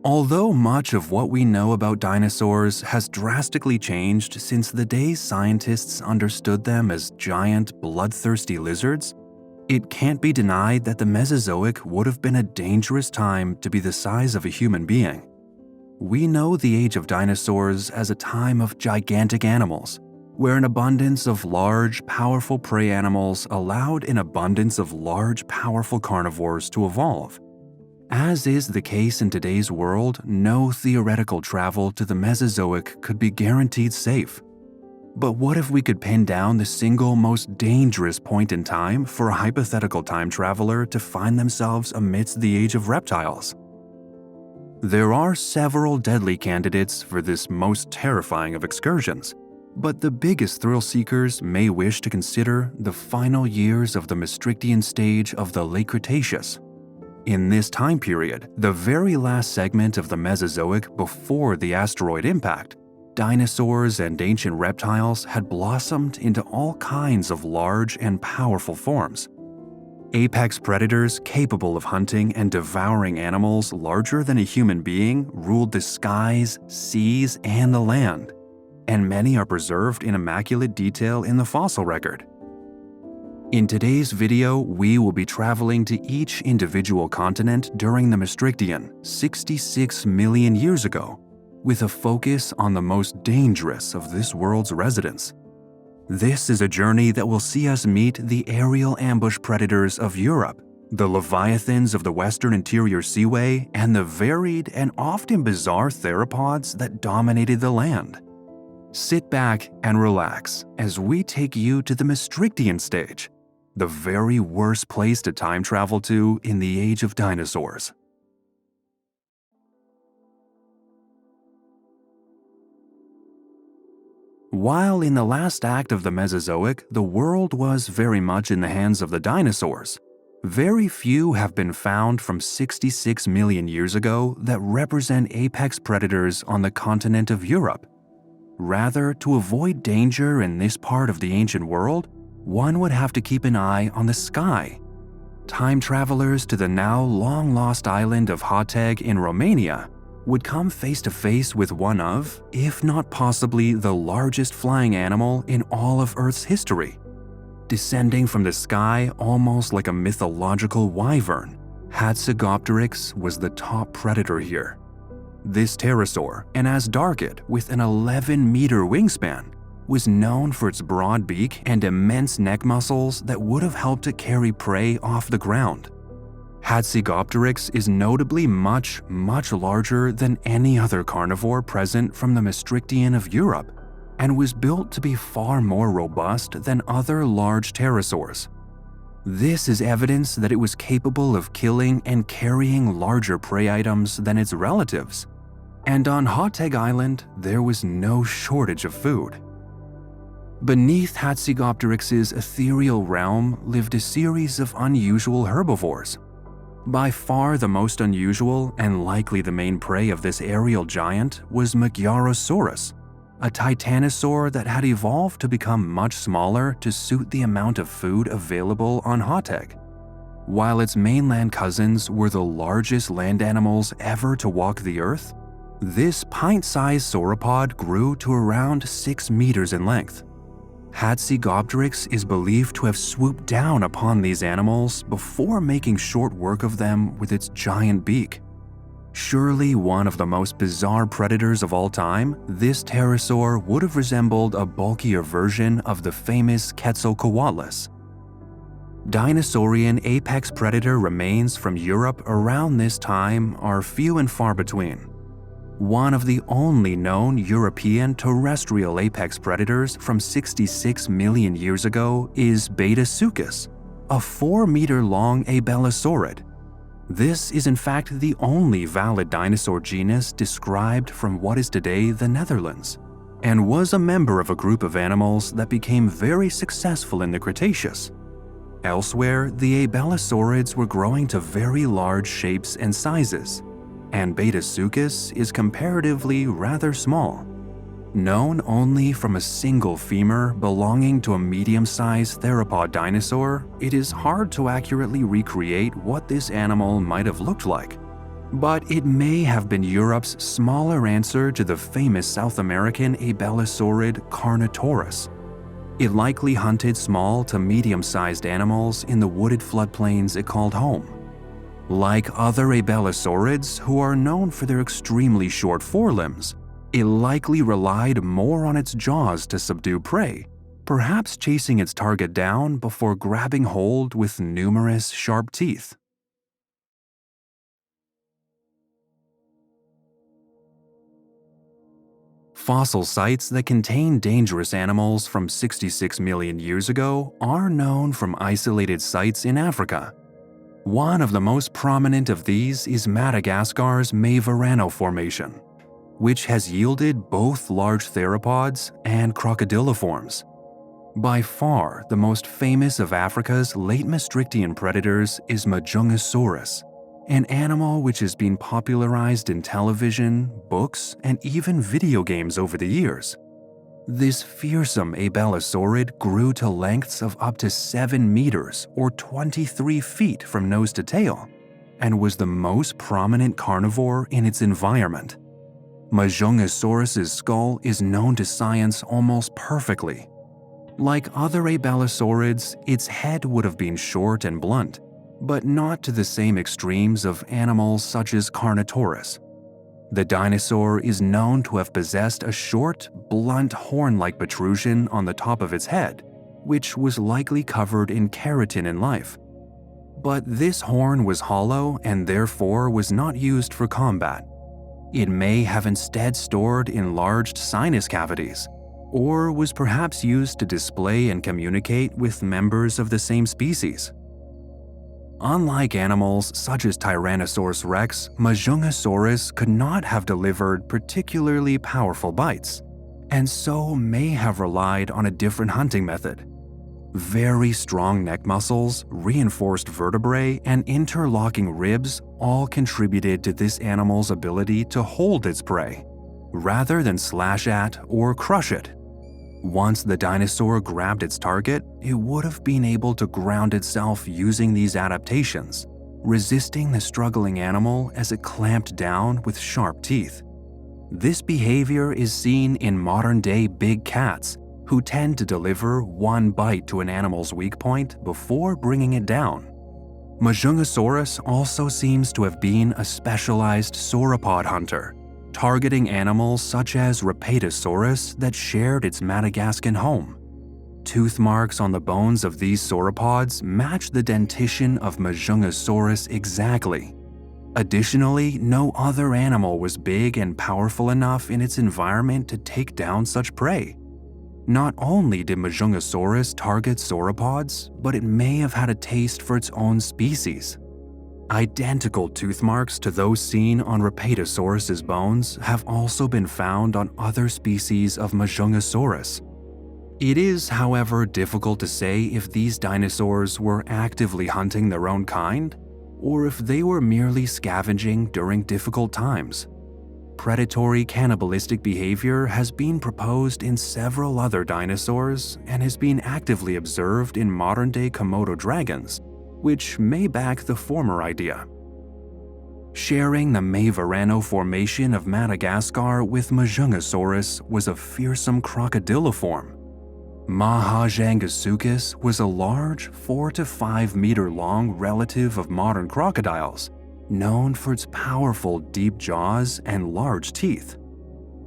Although much of what we know about dinosaurs has drastically changed since the days scientists understood them as giant, bloodthirsty lizards, it can't be denied that the Mesozoic would have been a dangerous time to be the size of a human being. We know the age of dinosaurs as a time of gigantic animals, where an abundance of large, powerful prey animals allowed an abundance of large, powerful carnivores to evolve. As is the case in today's world, no theoretical travel to the Mesozoic could be guaranteed safe. But what if we could pin down the single most dangerous point in time for a hypothetical time traveler to find themselves amidst the age of reptiles? There are several deadly candidates for this most terrifying of excursions, but the biggest thrill seekers may wish to consider the final years of the Maastrichtian stage of the late Cretaceous. In this time period, the very last segment of the Mesozoic before the asteroid impact, dinosaurs and ancient reptiles had blossomed into all kinds of large and powerful forms. Apex predators capable of hunting and devouring animals larger than a human being ruled the skies, seas, and the land, and many are preserved in immaculate detail in the fossil record. In today's video, we will be traveling to each individual continent during the Maastrichtian 66 million years ago, with a focus on the most dangerous of this world's residents. This is a journey that will see us meet the aerial ambush predators of Europe, the leviathans of the Western Interior Seaway, and the varied and often bizarre theropods that dominated the land. Sit back and relax as we take you to the Maastrichtian stage, the very worst place to time travel to in the age of dinosaurs. While in the last act of the Mesozoic, the world was very much in the hands of the dinosaurs, very few have been found from 66 million years ago that represent apex predators on the continent of Europe. Rather, to avoid danger in this part of the ancient world, one would have to keep an eye on the sky. Time travelers to the now long-lost island of Hateg in Romania would come face to face with one of, if not possibly the largest flying animal in all of Earth's history. Descending from the sky almost like a mythological wyvern, Hatzegopteryx was the top predator here. This pterosaur, an asdargid with an 11-meter wingspan, was known for its broad beak and immense neck muscles that would have helped it carry prey off the ground. Hatzegopteryx is notably much larger than any other carnivore present from the Maastrichtian of Europe, and was built to be far more robust than other large pterosaurs. This is evidence that it was capable of killing and carrying larger prey items than its relatives. And on Hateg Island, there was no shortage of food. Beneath Hatzegopteryx's ethereal realm lived a series of unusual herbivores. By far the most unusual and likely the main prey of this aerial giant was Magyarosaurus, a titanosaur that had evolved to become much smaller to suit the amount of food available on Hateg. While its mainland cousins were the largest land animals ever to walk the earth, this pint-sized sauropod grew to around 6 meters in length. Hatzegopteryx is believed to have swooped down upon these animals before making short work of them with its giant beak. Surely one of the most bizarre predators of all time, this pterosaur would have resembled a bulkier version of the famous Quetzalcoatlus. Dinosaurian apex predator remains from Europe around this time are few and far between. One of the only known European terrestrial apex predators from 66 million years ago is Betasuchus, a 4-meter-long abelosaurid. This is in fact the only valid dinosaur genus described from what is today the Netherlands, and was a member of a group of animals that became very successful in the Cretaceous. Elsewhere, the abelosaurids were growing to very large shapes and sizes, and Betasuchus is comparatively rather small. Known only from a single femur belonging to a medium-sized theropod dinosaur, it is hard to accurately recreate what this animal might have looked like. But it may have been Europe's smaller answer to the famous South American abelosaurid Carnotaurus. It likely hunted small to medium-sized animals in the wooded floodplains it called home. Like other abelosaurids, who are known for their extremely short forelimbs, it likely relied more on its jaws to subdue prey, perhaps chasing its target down before grabbing hold with numerous sharp teeth. Fossil sites that contain dangerous animals from 66 million years ago are known from isolated sites in Africa. One of the most prominent of these is Madagascar's Mesozoic Formation, which has yielded both large theropods and crocodiliforms. By far, the most famous of Africa's late Maastrichtian predators is Majungasaurus, an animal which has been popularized in television, books, and even video games over the years. This fearsome abelosaurid grew to lengths of up to 7 meters or 23 feet from nose to tail, and was the most prominent carnivore in its environment. Majungasaurus's skull is known to science almost perfectly. Like other abelosaurids, its head would have been short and blunt, but not to the same extremes of animals such as Carnotaurus. The dinosaur is known to have possessed a short, blunt horn-like protrusion on the top of its head, which was likely covered in keratin in life. But this horn was hollow and therefore was not used for combat. It may have instead stored enlarged sinus cavities, or was perhaps used to display and communicate with members of the same species. Unlike animals such as Tyrannosaurus rex, Majungasaurus could not have delivered particularly powerful bites, and so may have relied on a different hunting method. Very strong neck muscles, reinforced vertebrae, and interlocking ribs all contributed to this animal's ability to hold its prey, rather than slash at or crush it. Once the dinosaur grabbed its target, it would have been able to ground itself using these adaptations, resisting the struggling animal as it clamped down with sharp teeth. This behavior is seen in modern-day big cats, who tend to deliver one bite to an animal's weak point before bringing it down. Majungasaurus also seems to have been a specialized sauropod hunter, targeting animals such as Reptilosaurus that shared its Madagascan home. Tooth marks on the bones of these sauropods match the dentition of Majungasaurus exactly. Additionally, no other animal was big and powerful enough in its environment to take down such prey. Not only did Majungasaurus target sauropods, but it may have had a taste for its own species. Identical tooth marks to those seen on Reptilosaurus's bones have also been found on other species of Majungasaurus. It is, however, difficult to say if these dinosaurs were actively hunting their own kind, or if they were merely scavenging during difficult times. Predatory cannibalistic behavior has been proposed in several other dinosaurs and has been actively observed in modern-day Komodo dragons, which may back the former idea. Sharing the Mesozoic Formation of Madagascar with Majungasaurus was a fearsome crocodiliform. Mahajangasuchus was a large, 4 to 5 meter long relative of modern crocodiles, known for its powerful deep jaws and large teeth.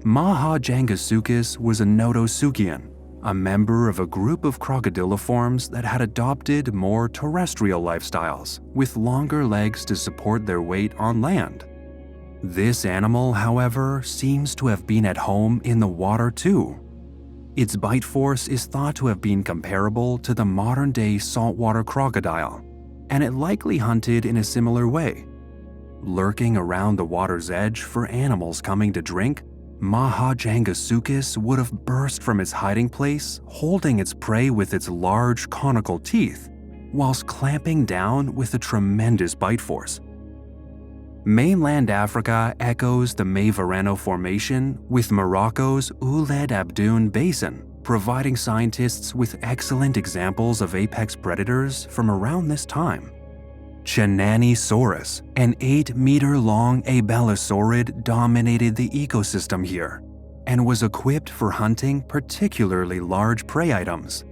Mahajangasuchus was a Notosuchian, a member of a group of crocodiliforms that had adopted more terrestrial lifestyles, with longer legs to support their weight on land. This animal, however, seems to have been at home in the water too. Its bite force is thought to have been comparable to the modern-day saltwater crocodile, and it likely hunted in a similar way. Lurking around the water's edge for animals coming to drink, Mahajangasuchus would have burst from its hiding place, holding its prey with its large conical teeth, whilst clamping down with a tremendous bite force. Mainland Africa echoes the Mesozoic Formation, with Morocco's Ouled Abdoun Basin providing scientists with excellent examples of apex predators from around this time. Chenanisaurus, an 8-meter-long abelosaurid, dominated the ecosystem here and was equipped for hunting particularly large prey items.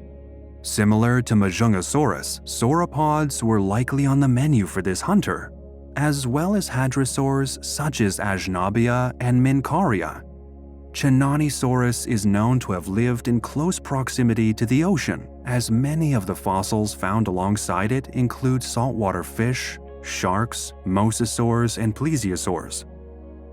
Similar to Majungasaurus, sauropods were likely on the menu for this hunter, as well as hadrosaurs such as Aznabia and Mincaria. Chenanisaurus is known to have lived in close proximity to the ocean, as many of the fossils found alongside it include saltwater fish, sharks, mosasaurs, and plesiosaurs.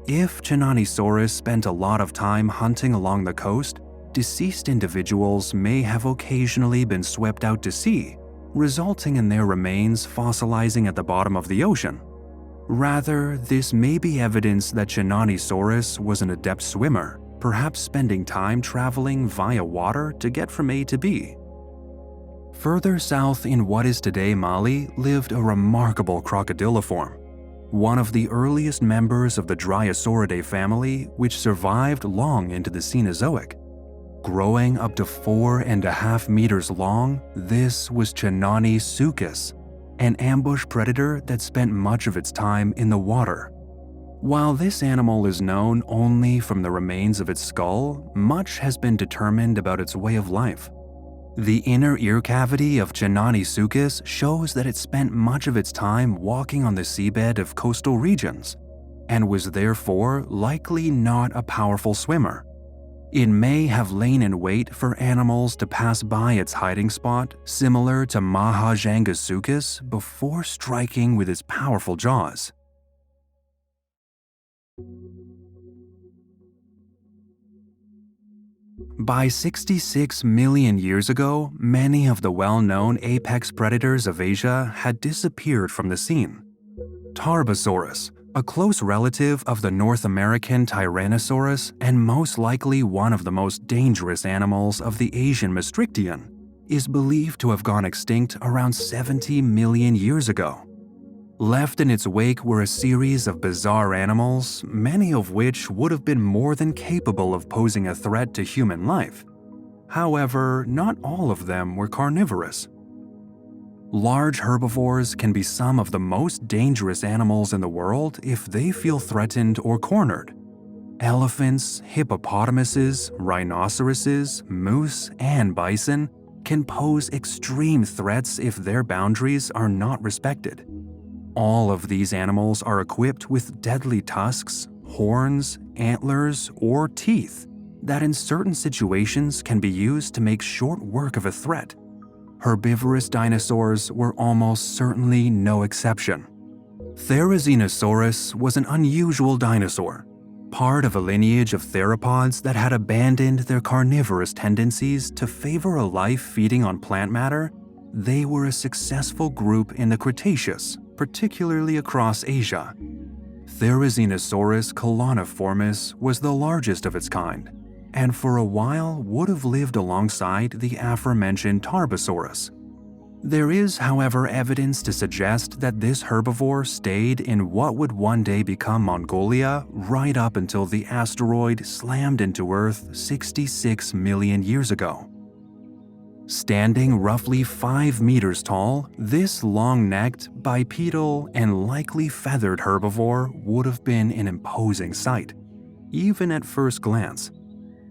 If Chenanisaurus spent a lot of time hunting along the coast, deceased individuals may have occasionally been swept out to sea, resulting in their remains fossilizing at the bottom of the ocean. Rather, this may be evidence that Chenanisaurus was an adept swimmer, perhaps spending time traveling via water to get from A to B. Further south in what is today Mali lived a remarkable crocodiliform, one of the earliest members of the Dryosauridae family, which survived long into the Cenozoic. Growing up to 4.5 meters long, this was Chenanisuchus, an ambush predator that spent much of its time in the water. While this animal is known only from the remains of its skull, much has been determined about its way of life. The inner ear cavity of Chenanisuchus shows that it spent much of its time walking on the seabed of coastal regions, and was therefore likely not a powerful swimmer. It may have lain in wait for animals to pass by its hiding spot, similar to Mahajangasuchus, before striking with its powerful jaws. By 66 million years ago, many of the well-known apex predators of Asia had disappeared from the scene. Tarbosaurus, a close relative of the North American Tyrannosaurus and most likely one of the most dangerous animals of the Asian Maastrichtian, is believed to have gone extinct around 70 million years ago. Left in its wake were a series of bizarre animals, many of which would have been more than capable of posing a threat to human life. However, not all of them were carnivorous. Large herbivores can be some of the most dangerous animals in the world if they feel threatened or cornered. Elephants, hippopotamuses, rhinoceroses, moose, and bison can pose extreme threats if their boundaries are not respected. All of these animals are equipped with deadly tusks, horns, antlers, or teeth that in certain situations can be used to make short work of a threat. Herbivorous dinosaurs were almost certainly no exception. Therizinosaurus was an unusual dinosaur, part of a lineage of theropods that had abandoned their carnivorous tendencies to favor a life feeding on plant matter. They were a successful group in the Cretaceous, particularly across Asia. Therizinosaurus coloniformis was the largest of its kind, and for a while would have lived alongside the aforementioned Tarbosaurus. There is, however, evidence to suggest that this herbivore stayed in what would one day become Mongolia right up until the asteroid slammed into Earth 66 million years ago. Standing roughly 5 meters tall, this long-necked, bipedal, and likely feathered herbivore would have been an imposing sight, even at first glance.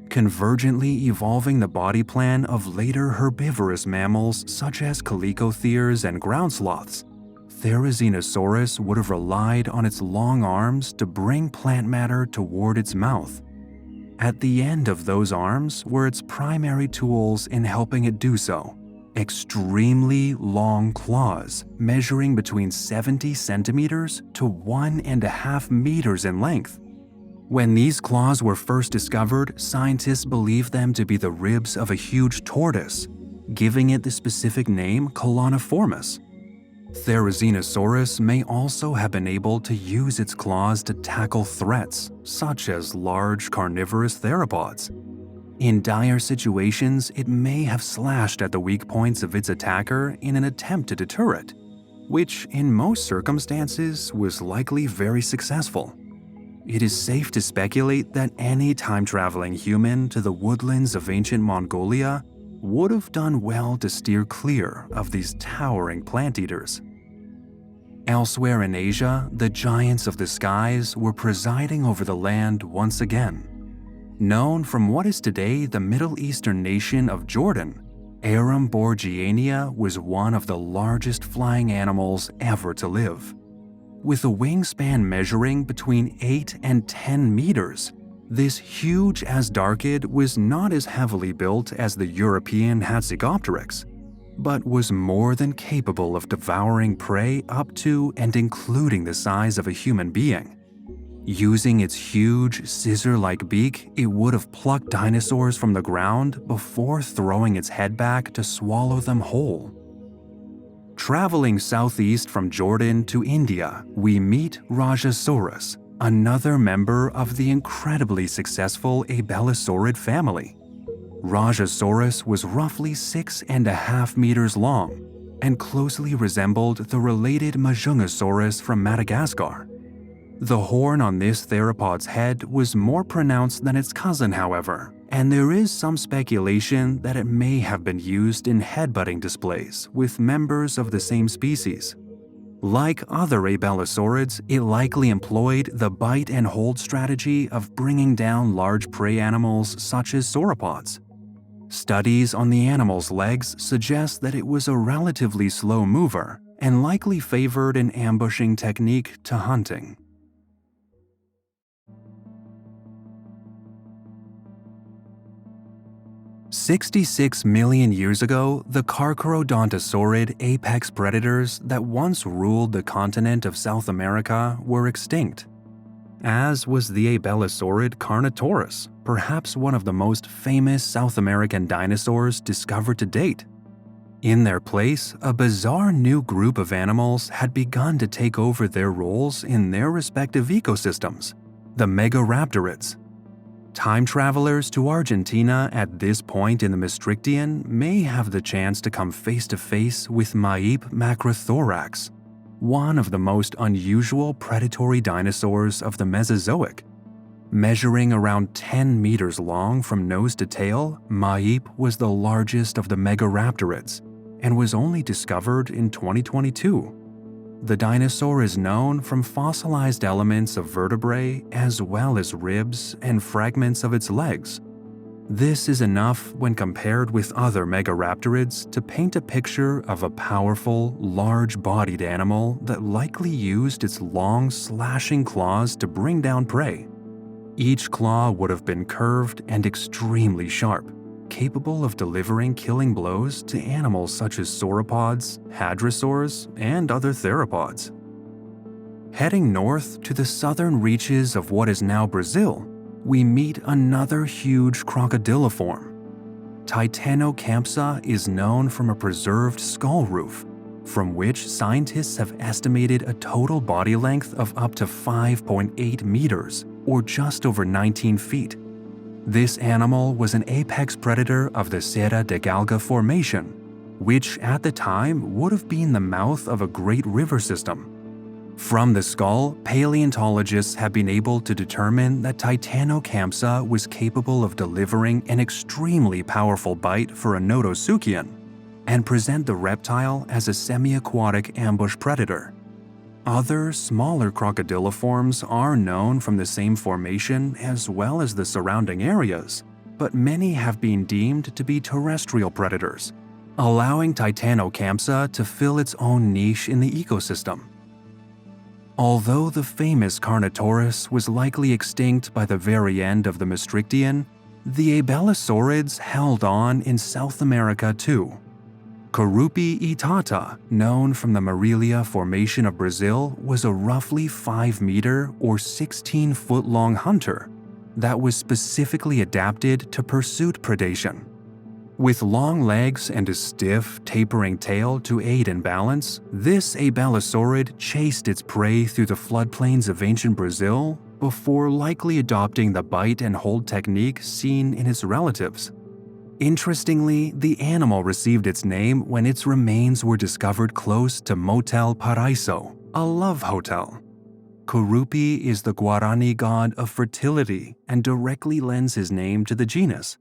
Convergently evolving the body plan of later herbivorous mammals such as chalicotheres and ground sloths, Therizinosaurus would have relied on its long arms to bring plant matter toward its mouth. At the end of those arms were its primary tools in helping it do so: extremely long claws measuring between 70 centimeters to 1.5 meters in length. When these claws were first discovered, scientists believed them to be the ribs of a huge tortoise, giving it the specific name coloniformis. Therizinosaurus may also have been able to use its claws to tackle threats, such as large carnivorous theropods. In dire situations, it may have slashed at the weak points of its attacker in an attempt to deter it, which in most circumstances was likely very successful. It is safe to speculate that any time-traveling human to the woodlands of ancient Mongolia would have done well to steer clear of these towering plant eaters. Elsewhere in Asia, the giants of the skies were presiding over the land once again. Known from what is today the Middle Eastern nation of Jordan, Oceania was one of the largest flying animals ever to live. With a wingspan measuring between 8 and 10 meters, this huge asdarchid was not as heavily built as the European Hatzegopteryx, but was more than capable of devouring prey up to and including the size of a human being. Using its huge, scissor-like beak, it would have plucked dinosaurs from the ground before throwing its head back to swallow them whole. Traveling southeast from Jordan to India, we meet Rajasaurus, another member of the incredibly successful Abelosaurid family. Rajasaurus was roughly 6.5 meters long and closely resembled the related Majungasaurus from Madagascar. The horn on this theropod's head was more pronounced than its cousin, however, and there is some speculation that it may have been used in headbutting displays with members of the same species. Like other Abelosaurids, it likely employed the bite and hold strategy of bringing down large prey animals such as sauropods. Studies on the animal's legs suggest that it was a relatively slow mover and likely favored an ambushing technique to hunting. "66 million years ago, the Carcharodontosaurid apex predators that once ruled the continent of South America were extinct, as was the Abelosaurid Carnotaurus, perhaps one of the most famous South American dinosaurs discovered to date. In their place, a bizarre new group of animals had begun to take over their roles in their respective ecosystems, the Megaraptorids. Time travelers to Argentina at this point in the Maastrichtian may have the chance to come face to face with Maipe macrothorax, one of the most unusual predatory dinosaurs of the Mesozoic. Measuring around 10 meters long from nose to tail, Maipe was the largest of the Megaraptorids and was only discovered in 2022. The dinosaur is known from fossilized elements of vertebrae as well as ribs and fragments of its legs. This is enough when compared with other Megaraptorids to paint a picture of a powerful, large-bodied animal that likely used its long, slashing claws to bring down prey. Each claw would have been curved and extremely sharp, capable of delivering killing blows to animals such as sauropods, hadrosaurs, and other theropods. Heading north to the southern reaches of what is now Brazil, we meet another huge crocodiliform. Titanocampsa is known from a preserved skull roof, from which scientists have estimated a total body length of up to 5.8 meters, or just over 19 feet. This animal was an apex predator of the Serra de Galga Formation, which at the time would have been the mouth of a great river system. From the skull, paleontologists have been able to determine that Titanocampsa was capable of delivering an extremely powerful bite for a Notosuchian, and present the reptile as a semi-aquatic ambush predator. Other, smaller crocodiliforms are known from the same formation as well as the surrounding areas, but many have been deemed to be terrestrial predators, allowing Titanocampsa to fill its own niche in the ecosystem. Although the famous Carnotaurus was likely extinct by the very end of the Maastrichtian, the Abelosaurids held on in South America too. Corupi itata, known from the Marília Formation of Brazil, was a roughly 5-meter or 16-foot-long hunter that was specifically adapted to pursuit predation. With long legs and a stiff, tapering tail to aid in balance, this Abelosaurid chased its prey through the floodplains of ancient Brazil before likely adopting the bite and hold technique seen in its relatives. Interestingly, the animal received its name when its remains were discovered close to Motel Paraiso, a love hotel. Corupi is the Guarani god of fertility and directly lends his name to the genus.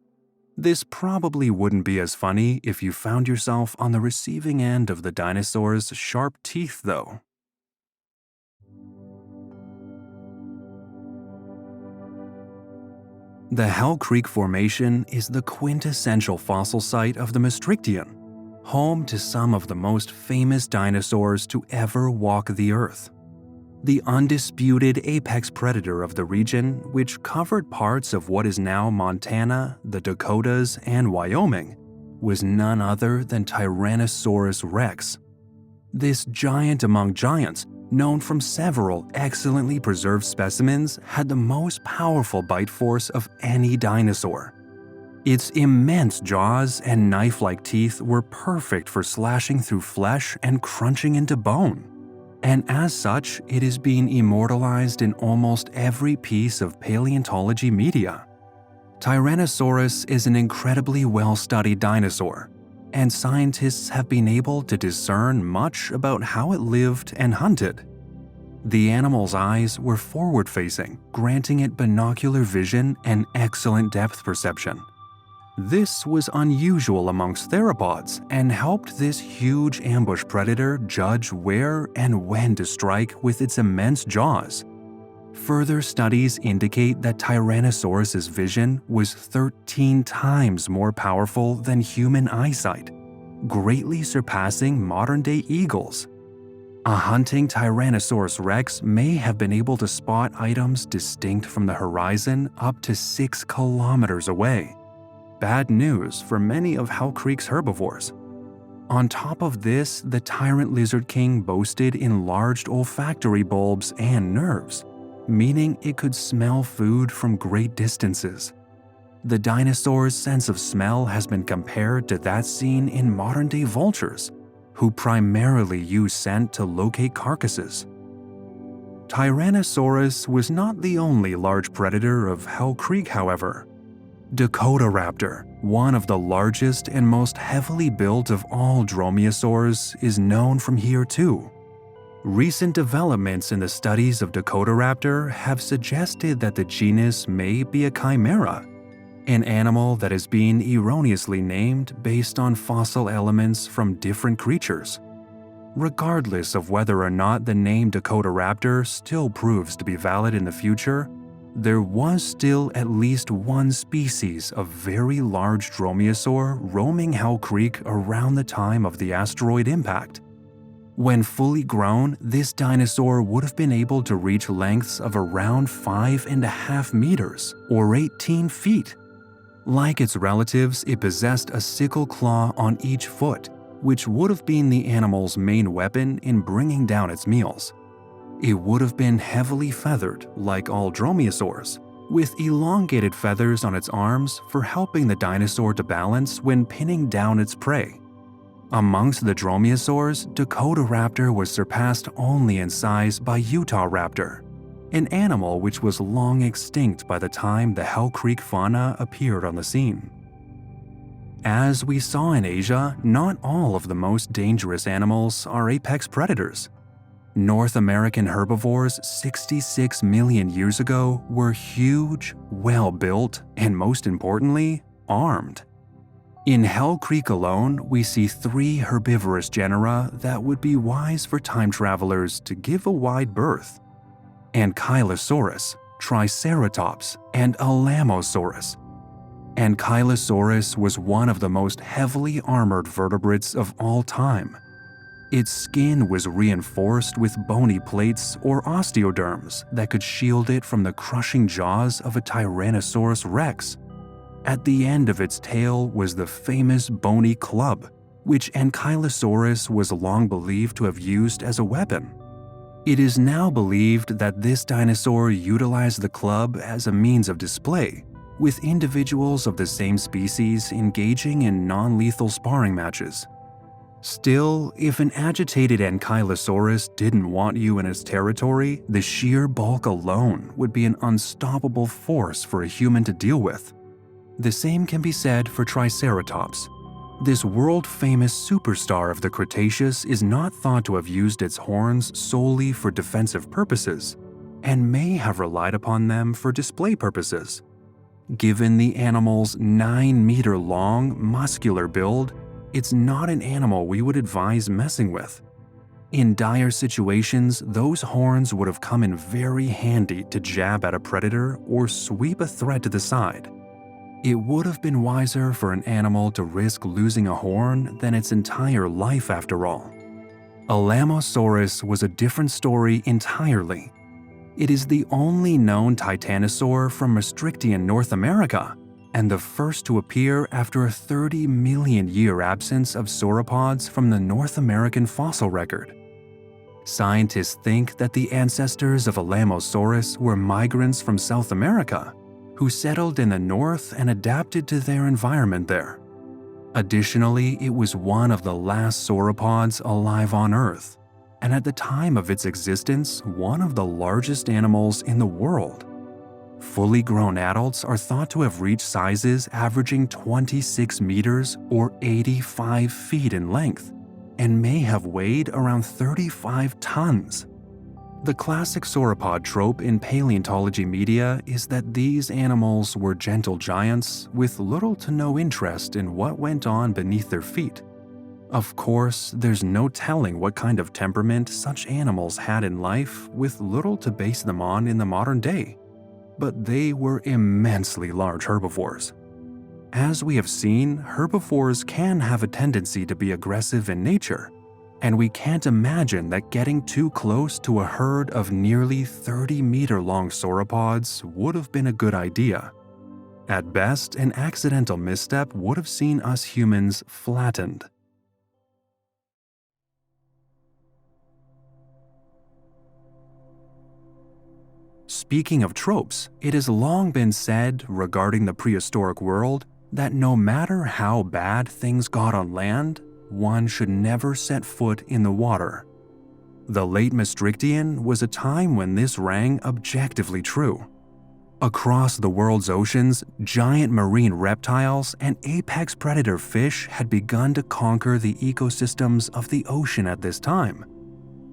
This probably wouldn't be as funny if you found yourself on the receiving end of the dinosaur's sharp teeth, though. The Hell Creek Formation is the quintessential fossil site of the Maastrichtian, home to some of the most famous dinosaurs to ever walk the Earth. The undisputed apex predator of the region, which covered parts of what is now Montana, the Dakotas, and Wyoming, was none other than Tyrannosaurus rex. This giant among giants, known from several excellently preserved specimens, had the most powerful bite force of any dinosaur. Its immense jaws and knife-like teeth were perfect for slashing through flesh and crunching into bone. And as such, it is being immortalized in almost every piece of paleontology media. Tyrannosaurus is an incredibly well-studied dinosaur, and scientists have been able to discern much about how it lived and hunted. The animal's eyes were forward-facing, granting it binocular vision and excellent depth perception. This was unusual amongst theropods and helped this huge ambush predator judge where and when to strike with its immense jaws. Further studies indicate that Tyrannosaurus's vision was 13 times more powerful than human eyesight, greatly surpassing modern-day eagles. A hunting Tyrannosaurus rex may have been able to spot items distinct from the horizon up to 6 kilometers away. Bad news for many of Hell Creek's herbivores. On top of this, the tyrant lizard king boasted enlarged olfactory bulbs and nerves, meaning it could smell food from great distances. The dinosaur's sense of smell has been compared to that seen in modern-day vultures, who primarily use scent to locate carcasses. Tyrannosaurus was not the only large predator of Hell Creek, however. Dakotaraptor, one of the largest and most heavily built of all dromaeosaurs, is known from here too. Recent developments in the studies of Dakotaraptor have suggested that the genus may be a chimera, an animal that is being erroneously named based on fossil elements from different creatures. Regardless of whether or not the name Dakotaraptor still proves to be valid in the future, there was still at least one species of very large dromaeosaur roaming Hell Creek around the time of the asteroid impact. When fully grown, this dinosaur would have been able to reach lengths of around 5.5 meters or 18 feet. Like its relatives, it possessed a sickle claw on each foot, which would have been the animal's main weapon in bringing down its meals. It would have been heavily feathered, like all dromaeosaurs, with elongated feathers on its arms for helping the dinosaur to balance when pinning down its prey. Amongst the dromaeosaurs, Dakotaraptor was surpassed only in size by Utahraptor, an animal which was long extinct by the time the Hell Creek fauna appeared on the scene. As we saw in Asia, not all of the most dangerous animals are apex predators. North American herbivores 66 million years ago were huge, well-built, and most importantly, armed. In Hell Creek alone, we see 3 herbivorous genera that would be wise for time travelers to give a wide berth: Ankylosaurus, Triceratops, and Alamosaurus. Ankylosaurus was one of the most heavily armored vertebrates of all time. Its skin was reinforced with bony plates or osteoderms that could shield it from the crushing jaws of a Tyrannosaurus rex. At the end of its tail was the famous bony club, which Ankylosaurus was long believed to have used as a weapon. It is now believed that this dinosaur utilized the club as a means of display, with individuals of the same species engaging in non-lethal sparring matches. Still, if an agitated Ankylosaurus didn't want you in its territory, the sheer bulk alone would be an unstoppable force for a human to deal with. The same can be said for Triceratops. This world-famous superstar of the Cretaceous is not thought to have used its horns solely for defensive purposes, and may have relied upon them for display purposes. Given the animal's 9-meter-long, muscular build, it's not an animal we would advise messing with. In dire situations, those horns would have come in very handy to jab at a predator or sweep a threat to the side. It would have been wiser for an animal to risk losing a horn than its entire life after all. Alamosaurus was a different story entirely. It is the only known titanosaur from Maastrichtian North America, and the first to appear after a 30 million year absence of sauropods from the North American fossil record. Scientists think that the ancestors of Alamosaurus were migrants from South America who settled in the north and adapted to their environment there. Additionally, it was one of the last sauropods alive on Earth, and at the time of its existence, one of the largest animals in the world. Fully grown adults are thought to have reached sizes averaging 26 meters or 85 feet in length, and may have weighed around 35 tons. The classic sauropod trope in paleontology media is that these animals were gentle giants with little to no interest in what went on beneath their feet. Of course, there's no telling what kind of temperament such animals had in life with little to base them on in the modern day, but they were immensely large herbivores. As we have seen, herbivores can have a tendency to be aggressive in nature, and we can't imagine that getting too close to a herd of nearly 30-meter-long sauropods would have been a good idea. At best, an accidental misstep would have seen us humans flattened. Speaking of tropes, it has long been said regarding the prehistoric world that no matter how bad things got on land, one should never set foot in the water. The late Maastrichtian was a time when this rang objectively true. Across the world's oceans, giant marine reptiles and apex predator fish had begun to conquer the ecosystems of the ocean at this time.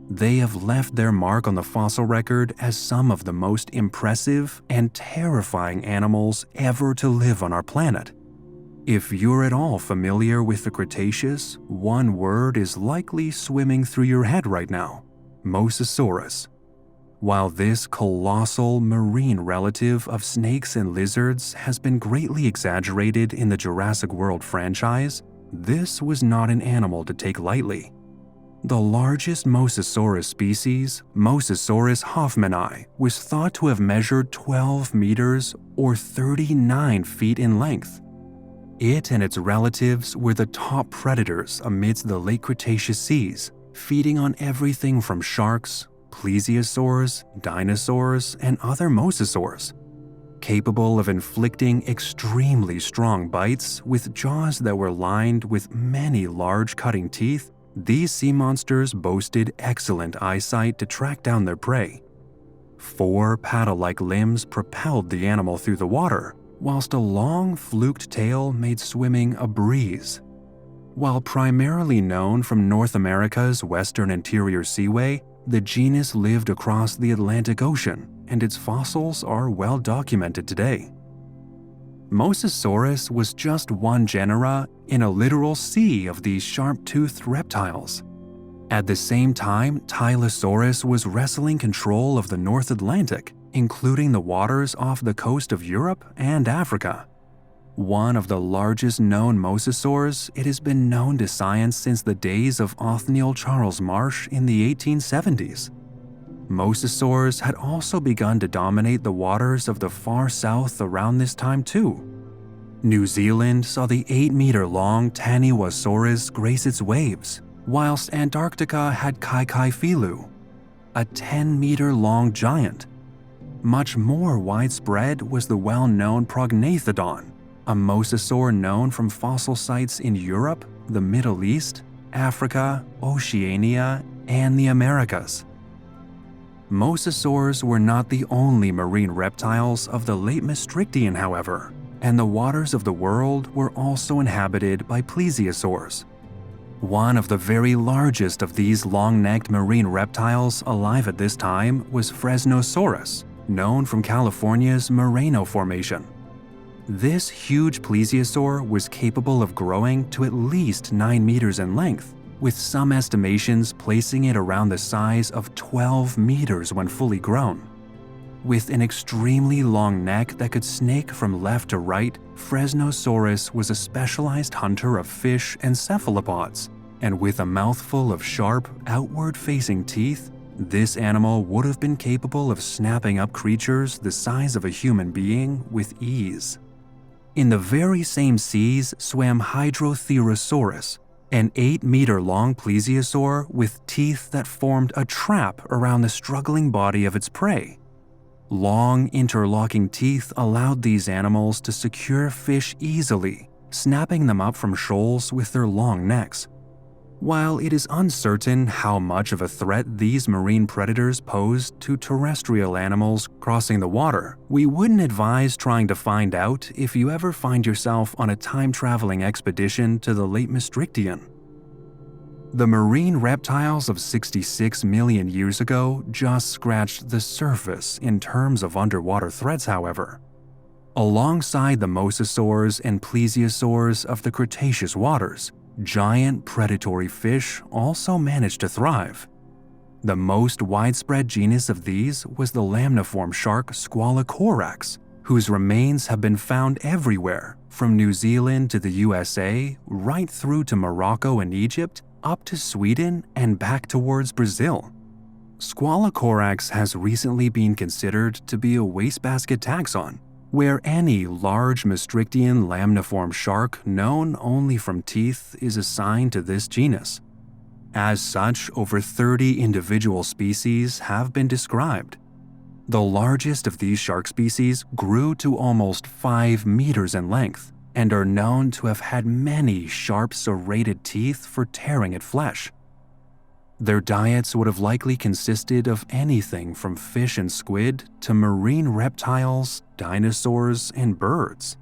They have left their mark on the fossil record as some of the most impressive and terrifying animals ever to live on our planet. If you're at all familiar with the Cretaceous, one word is likely swimming through your head right now: Mosasaurus. While this colossal marine relative of snakes and lizards has been greatly exaggerated in the Jurassic World franchise, this was not an animal to take lightly. The largest Mosasaurus species, Mosasaurus hoffmanni, was thought to have measured 12 meters or 39 feet in length. It and its relatives were the top predators amidst the late Cretaceous seas, feeding on everything from sharks, plesiosaurs, dinosaurs, and other mosasaurs. Capable of inflicting extremely strong bites with jaws that were lined with many large cutting teeth, these sea monsters boasted excellent eyesight to track down their prey. 4 paddle-like limbs propelled the animal through the water, whilst a long fluked tail made swimming a breeze. While primarily known from North America's western interior seaway, the genus lived across the Atlantic Ocean, and its fossils are well documented today. Mosasaurus was just one genera in a literal sea of these sharp-toothed reptiles. At the same time, Tylosaurus was wresting control of the North Atlantic, including the waters off the coast of Europe and Africa. One of the largest known mosasaurs, it has been known to science since the days of Othniel Charles Marsh in the 1870s. Mosasaurs had also begun to dominate the waters of the far south around this time too. New Zealand saw the 8-meter-long Taniwasaurus grace its waves, whilst Antarctica had Kaikaifilu, a 10-meter-long giant. Much more widespread was the well-known Prognathodon, a mosasaur known from fossil sites in Europe, the Middle East, Africa, Oceania, and the Americas. Mosasaurs were not the only marine reptiles of the late Maastrichtian, however, and the waters of the world were also inhabited by plesiosaurs. One of the very largest of these long-necked marine reptiles alive at this time was Fresnosaurus, known from California's Moreno Formation. This huge plesiosaur was capable of growing to at least 9 meters in length, with some estimations placing it around the size of 12 meters when fully grown. With an extremely long neck that could snake from left to right, Fresnosaurus was a specialized hunter of fish and cephalopods, and with a mouthful of sharp, outward-facing teeth, this animal would have been capable of snapping up creatures the size of a human being with ease. In the very same seas swam Hydrotherosaurus, an 8-meter-long plesiosaur with teeth that formed a trap around the struggling body of its prey. Long, interlocking teeth allowed these animals to secure fish easily, snapping them up from shoals with their long necks. While it is uncertain how much of a threat these marine predators posed to terrestrial animals crossing the water, we wouldn't advise trying to find out if you ever find yourself on a time-traveling expedition to the late Maastrichtian. The marine reptiles of 66 million years ago just scratched the surface in terms of underwater threats, however. Alongside the mosasaurs and plesiosaurs of the Cretaceous waters, giant predatory fish also managed to thrive. The most widespread genus of these was the lamniform shark Squalocorax, whose remains have been found everywhere, from New Zealand to the USA, right through to Morocco and Egypt, up to Sweden and back towards Brazil. Squalocorax has recently been considered to be a wastebasket taxon, where any large Maastrichtian lamniform shark known only from teeth is assigned to this genus. As such, over 30 individual species have been described. The largest of these shark species grew to almost 5 meters in length and are known to have had many sharp serrated teeth for tearing at flesh. Their diets would have likely consisted of anything from fish and squid to marine reptiles, dinosaurs, and birds.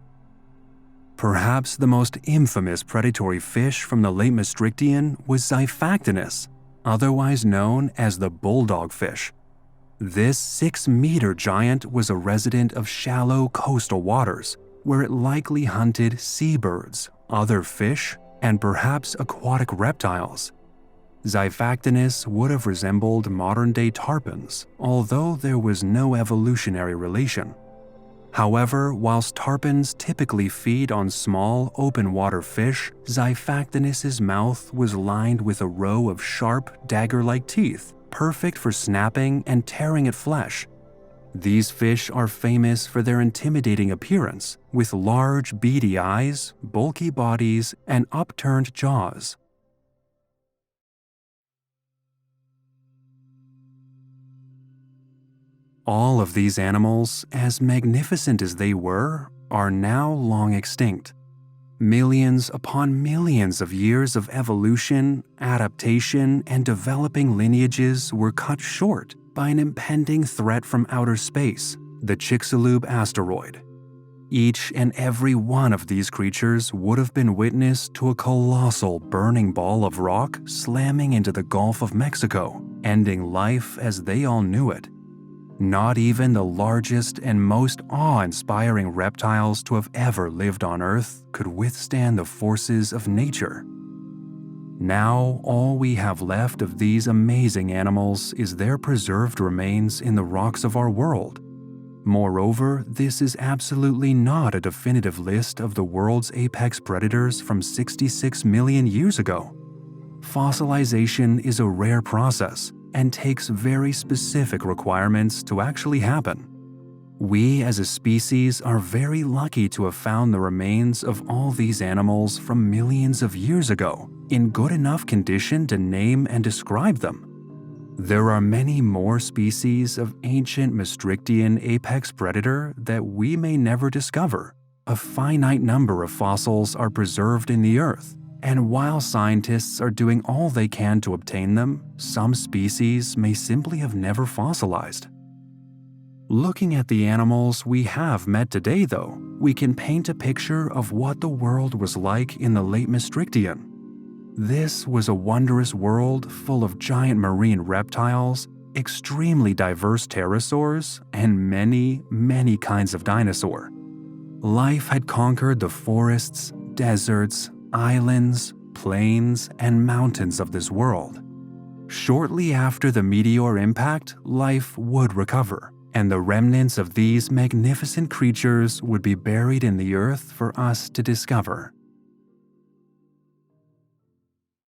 Perhaps the most infamous predatory fish from the late Maastrichtian was Xiphactinus, otherwise known as the bulldog fish. This 6-meter giant was a resident of shallow coastal waters, where it likely hunted seabirds, other fish, and perhaps aquatic reptiles. Xiphactinus would have resembled modern-day tarpons, although there was no evolutionary relation. However, whilst tarpons typically feed on small, open-water fish, Xiphactinus's mouth was lined with a row of sharp, dagger-like teeth, perfect for snapping and tearing at flesh. These fish are famous for their intimidating appearance, with large, beady eyes, bulky bodies, and upturned jaws. All of these animals, as magnificent as they were, are now long extinct. Millions upon millions of years of evolution, adaptation, and developing lineages were cut short by an impending threat from outer space, the Chicxulub asteroid. Each and every one of these creatures would have been witness to a colossal burning ball of rock slamming into the Gulf of Mexico, ending life as they all knew it. Not even the largest and most awe-inspiring reptiles to have ever lived on Earth could withstand the forces of nature. Now, all we have left of these amazing animals is their preserved remains in the rocks of our world. Moreover, this is absolutely not a definitive list of the world's apex predators from 66 million years ago. Fossilization is a rare process and takes very specific requirements to actually happen. We as a species are very lucky to have found the remains of all these animals from millions of years ago in good enough condition to name and describe them. There are many more species of ancient Maastrichtian apex predator that we may never discover. A finite number of fossils are preserved in the earth, and while scientists are doing all they can to obtain them, some species may simply have never fossilized. Looking at the animals we have met today, though, we can paint a picture of what the world was like in the late Maastrichtian. This was a wondrous world full of giant marine reptiles, extremely diverse pterosaurs, and many, many kinds of dinosaur. Life had conquered the forests, deserts, islands, plains, and mountains of this world. Shortly after the meteor impact, life would recover, and the remnants of these magnificent creatures would be buried in the earth for us to discover.